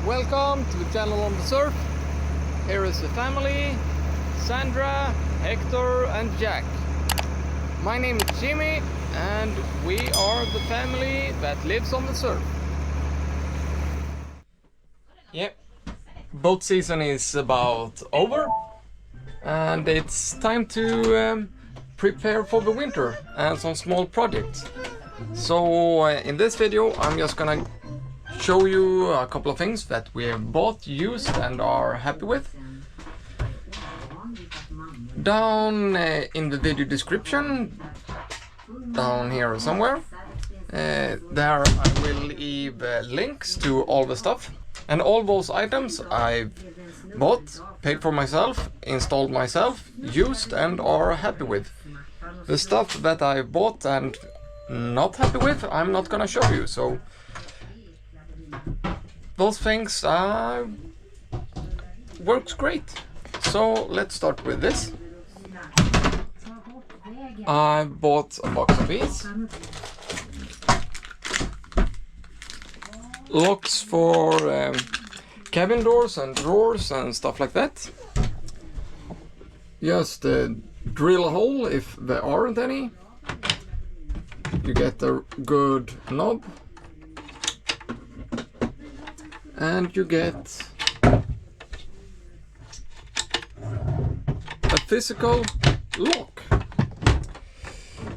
Welcome to the channel on the surf. Here is the family, Sandra, Hector and Jack. My name is Jimmy and we are the family that lives on the surf. Yep, boat season is about over and it's time to prepare for the winter and some small projects. So in this video I'm just gonna show you a couple of things that we have both used and are happy with. Down in the video description, down here somewhere, there I will leave links to all the stuff. And all those items I've bought, paid for myself, installed myself, used and are happy with. The stuff that I bought and not happy with, I'm not gonna show you. So those things works great. So let's start with this. I bought a box of these. Locks for cabin doors and drawers and stuff like that. Just drill a hole if there aren't any. You get a good knob. And you get a physical lock.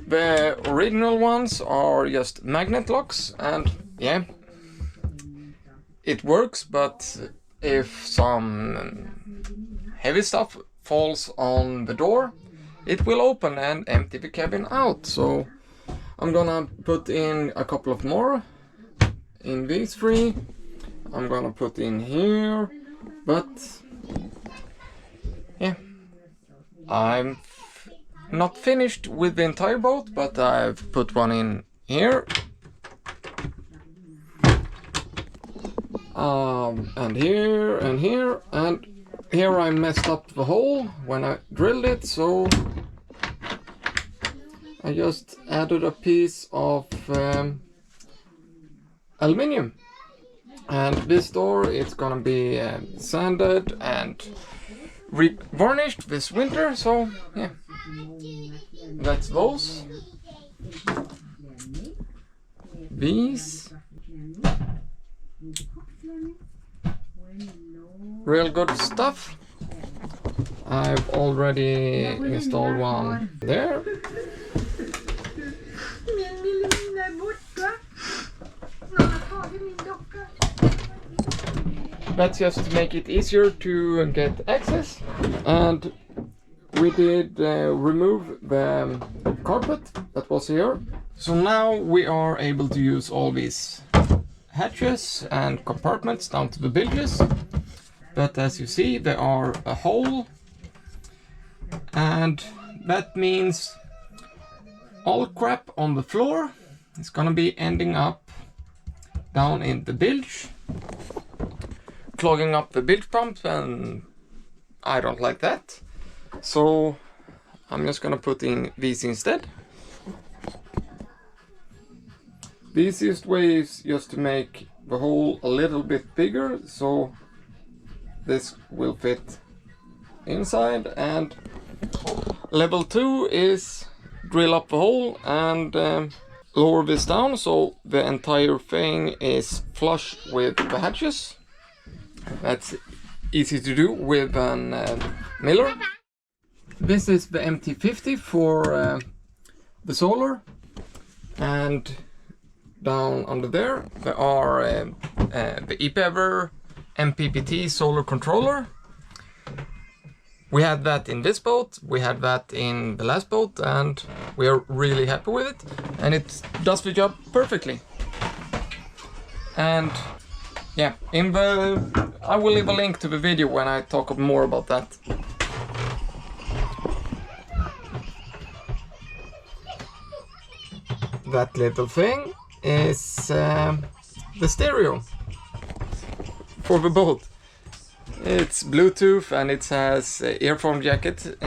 The original ones are just magnet locks, and yeah, it works, but if some heavy stuff falls on the door, it will open and empty the cabin out. So I'm gonna put in a couple of more in these three. I'm gonna put in here, but yeah, I'm not finished with the entire boat, but I've put one in here, and here, and here, and here I messed up the hole when I drilled it, so I just added a piece of aluminium. And this door, it's gonna be sanded and varnished this winter, so yeah, that's those. These real good stuff. I've already installed one there. That's just to make it easier to get access, and we did remove the carpet that was here. So now we are able to use all these hatches and compartments down to the bilges, but as you see there are a hole, and that means all crap on the floor is gonna be ending up down in the bilge, clogging up the bilge pump, and I don't like that. So I'm just gonna put in these instead. The easiest way is just to make the hole a little bit bigger, so this will fit inside. And level 2 is drill up the hole and lower this down so the entire thing is flush with the hatches. That's easy to do with an miller. This is the MT50 for the solar, and down under there are the ePever MPPT solar controller. We had that in this boat, we had that in the last boat, and we are really happy with it, and it does the job perfectly. And yeah, I will leave a link to the video when I talk more about that. That little thing is the stereo for the boat. It's Bluetooth and it has earphone jacket,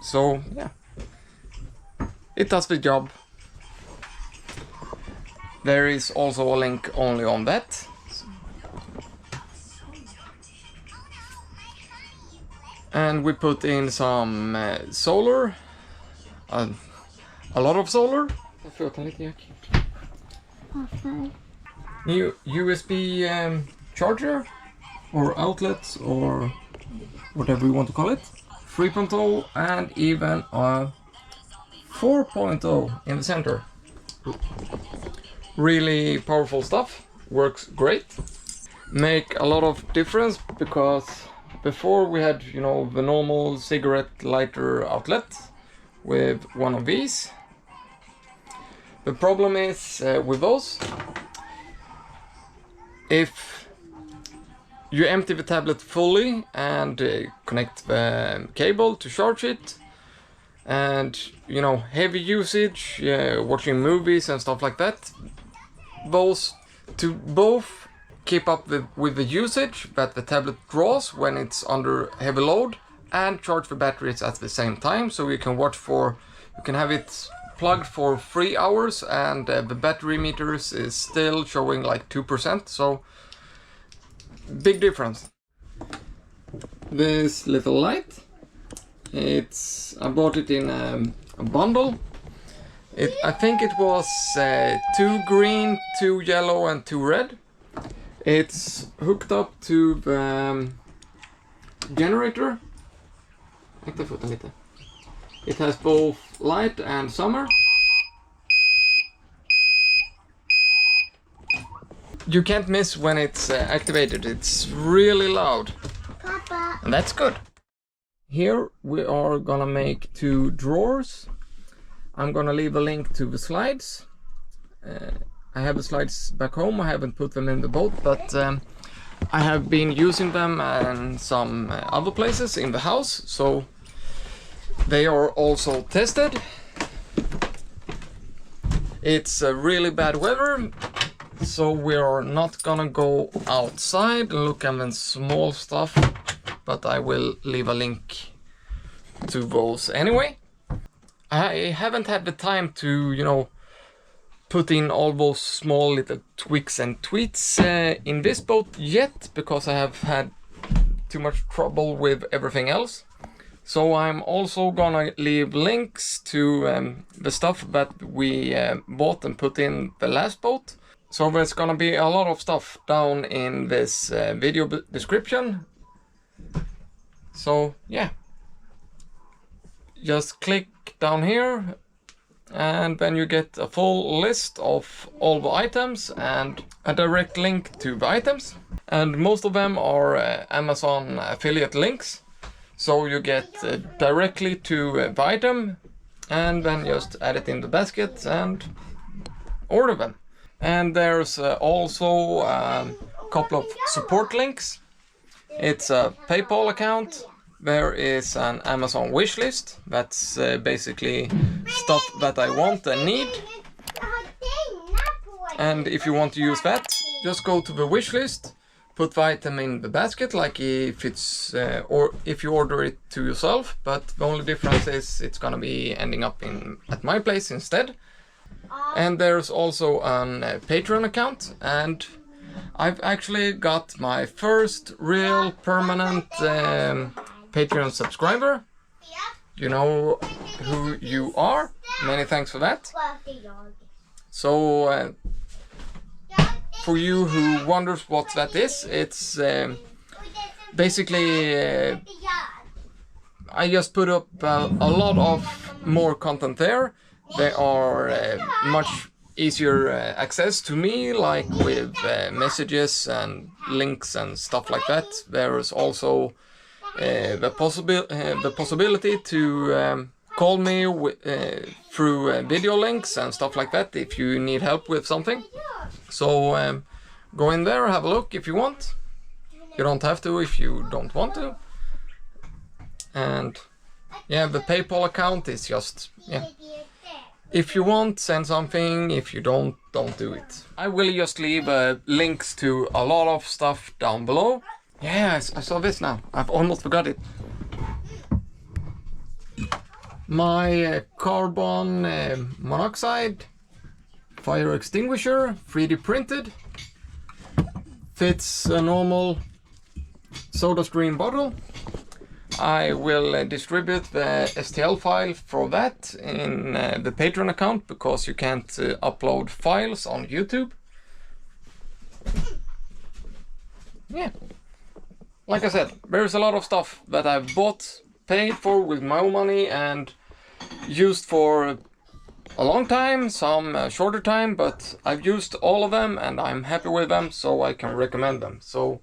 so yeah, it does the job. There is also a link only on that. And we put in some solar, a lot of solar. New USB charger or outlets or whatever you want to call it. 3.0 and even a 4.0 in the center. Really powerful stuff, works great. Make a lot of difference because before we had, you know, the normal cigarette lighter outlet with one of these. The problem is with those, if you empty the tablet fully and connect the cable to charge it, and you know, heavy usage, watching movies and stuff like that, those to both keep up with the usage that the tablet draws when it's under heavy load and charge the batteries at the same time, so you can you can have it plugged for 3 hours and the battery meters is still showing like 2%, so big difference. This little light, I bought it in a bundle. I think it was 2 green, 2 yellow and 2 red. It's hooked up to the generator. It has both light and summer. You can't miss when it's activated. It's really loud. Papa. And that's good. Here we are gonna make 2 drawers. I'm gonna leave a link to the slides. I have the slides back home. I haven't put them in the boat, but I have been using them in some other places in the house, so they are also tested. It's really bad weather, so we are not gonna go outside and look at the small stuff, but I will leave a link to those anyway. I haven't had the time to, you know, put in all those small little tweaks and tweets in this boat yet, because I have had too much trouble with everything else. So I'm also gonna leave links to the stuff that we bought and put in the last boat. So there's gonna be a lot of stuff down in this video description. So yeah, just click down here and then you get a full list of all the items and a direct link to the items. And most of them are Amazon affiliate links. So you get directly to the item and then just add it in the basket and order them. And there's also a couple of support links. It's a PayPal account. There is an Amazon wish list. That's basically stuff that I want and need. And if you want to use that, just go to the wish list, put the item in the basket, like if it's or if you order it to yourself. But the only difference is it's gonna be ending up at my place instead. And there's also a Patreon account, and I've actually got my first real permanent Patreon subscriber. You know who you are. Many thanks for that. So for you who wonders what that is, it's basically I just put up a lot of more content there. They are much easier access to me, like with messages and links and stuff like that. There is also the possibility to call me through video links and stuff like that if you need help with something. So go in there, have a look if you want. You don't have to if you don't want to. And yeah, the PayPal account is just, yeah. If you want, send something. If you don't do it. I will just leave links to a lot of stuff down below. Yes, I saw this now. I've almost forgot it. My carbon monoxide fire extinguisher, 3D printed. Fits a normal soda stream bottle. I will distribute the STL file for that in the Patreon account, because you can't upload files on YouTube. Yeah, like I said, there's a lot of stuff that I've bought, paid for with my own money and used for a long time, some shorter time, but I've used all of them and I'm happy with them, so I can recommend them. So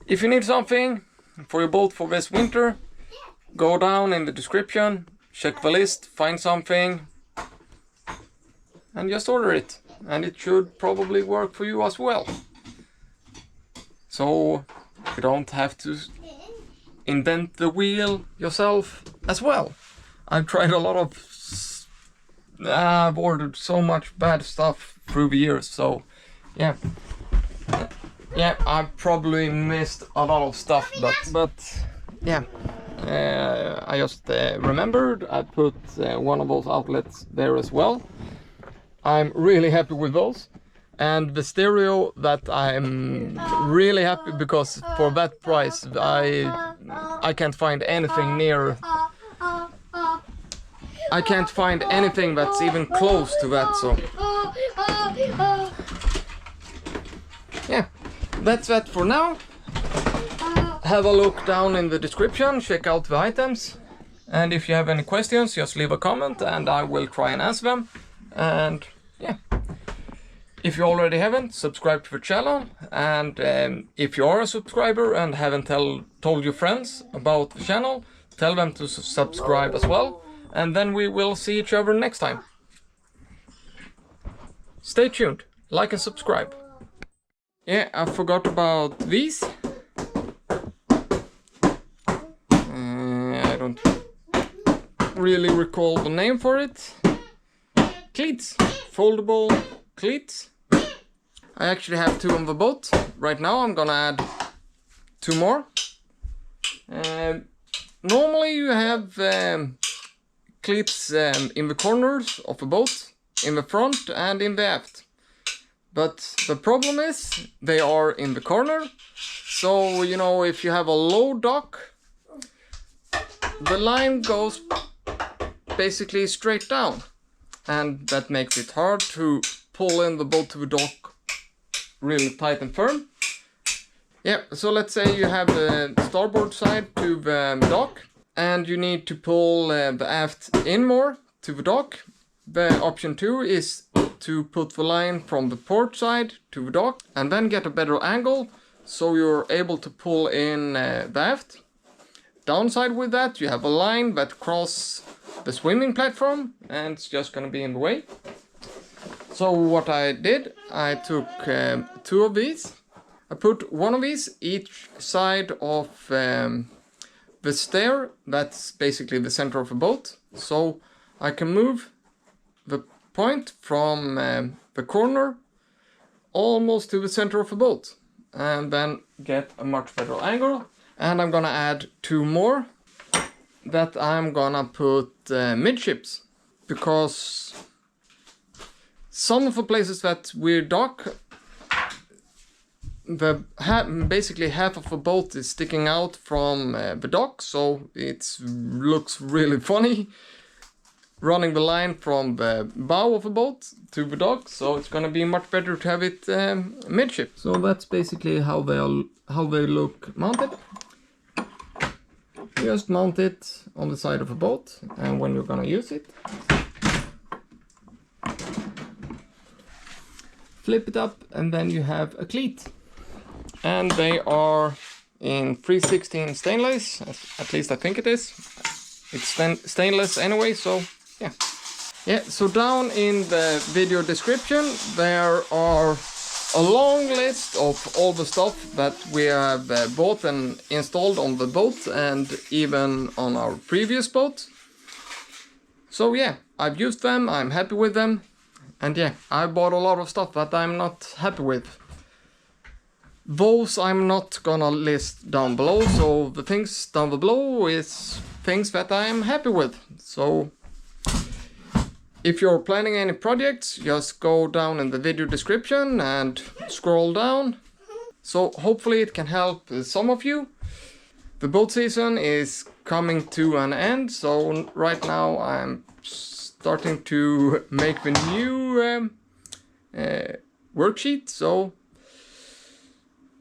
if you need something for your boat for this winter, go down in the description, check the list, find something and just order it, and it should probably work for you as well. So you don't have to invent the wheel yourself as well. I've tried a lot of I've ordered so much bad stuff through the years, so yeah, I've probably missed a lot of stuff, but yeah, I just remembered I put one of those outlets there as well. I'm really happy with those, and the stereo that I'm really happy, because for that price I can't find anything near. I can't find anything that's even close to that, so yeah, that's that for now. Have a look down in the description, check out the items, and if you have any questions, just leave a comment and I will try and answer them. And yeah, if you already haven't, subscribe to the channel, and if you are a subscriber and haven't told your friends about the channel, tell them to subscribe as well. And then we will see each other next time. Stay tuned, like and subscribe. Yeah, I forgot about these. I don't really recall the name for it. Cleats, foldable cleats. I actually have 2 on the boat. Right now I'm gonna add 2 more. Normally you have cleats in the corners of the boat, in the front and in the aft. But the problem is they are in the corner. So, you know, if you have a low dock, the line goes basically straight down. And that makes it hard to pull in the boat to the dock really tight and firm. Yeah, so let's say you have the starboard side to the dock, and you need to pull the aft in more to the dock. The option 2 is to put the line from the port side to the dock and then get a better angle, so you're able to pull in the aft. Downside with that, you have a line that crosses the swimming platform and it's just gonna be in the way. So what I did, I took 2 of these. I put 1 of these each side of the stair, that's basically the center of the boat, so I can move the point from the corner almost to the center of the boat and then get a much better angle. And I'm gonna add 2 more that I'm gonna put midships, because some of the places that we dock, basically half of the boat is sticking out from the dock, so it looks really funny running the line from the bow of the boat to the dock. So it's gonna be much better to have it midship. So that's basically how they look mounted. Just mount it on the side of the boat, and when you're gonna use it, flip it up, and then you have a cleat. And they are in 316 stainless, at least I think it is. It's stainless anyway, so yeah. Yeah, so down in the video description there are a long list of all the stuff that we have bought and installed on the boat and even on our previous boat. So yeah, I've used them, I'm happy with them, and yeah, I bought a lot of stuff that I'm not happy with. Those I'm not gonna list down below, so the things down below is things that I'm happy with. So if you're planning any projects, just go down in the video description and scroll down. So hopefully it can help some of you. The boat season is coming to an end, so right now I'm starting to make the new worksheet, so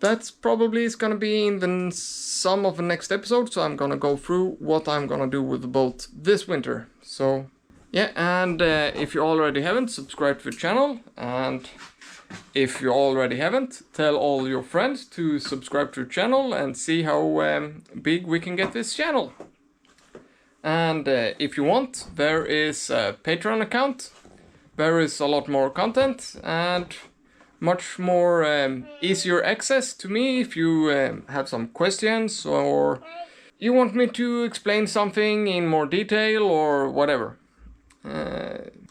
that's probably is gonna be in some of the next episodes, so I'm gonna go through what I'm gonna do with the boat this winter. So yeah, and if you already haven't, subscribe to the channel, and if you already haven't, tell all your friends to subscribe to the channel and see how big we can get this channel. And if you want, there is a Patreon account. There is a lot more content and much more easier access to me if you have some questions or you want me to explain something in more detail or whatever.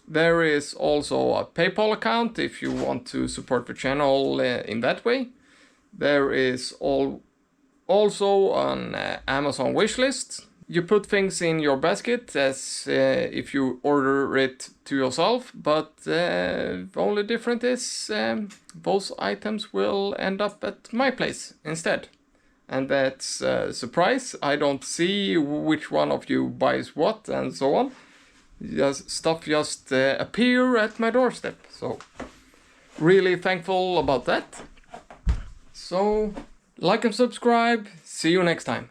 There is also a PayPal account if you want to support the channel in that way. There is also an Amazon wishlist. You put things in your basket as if you order it to yourself, but the only difference is those items will end up at my place instead. And that's a surprise. I don't see which one of you buys what and so on. Stuff just appear at my doorstep. So really thankful about that. So like and subscribe. See you next time.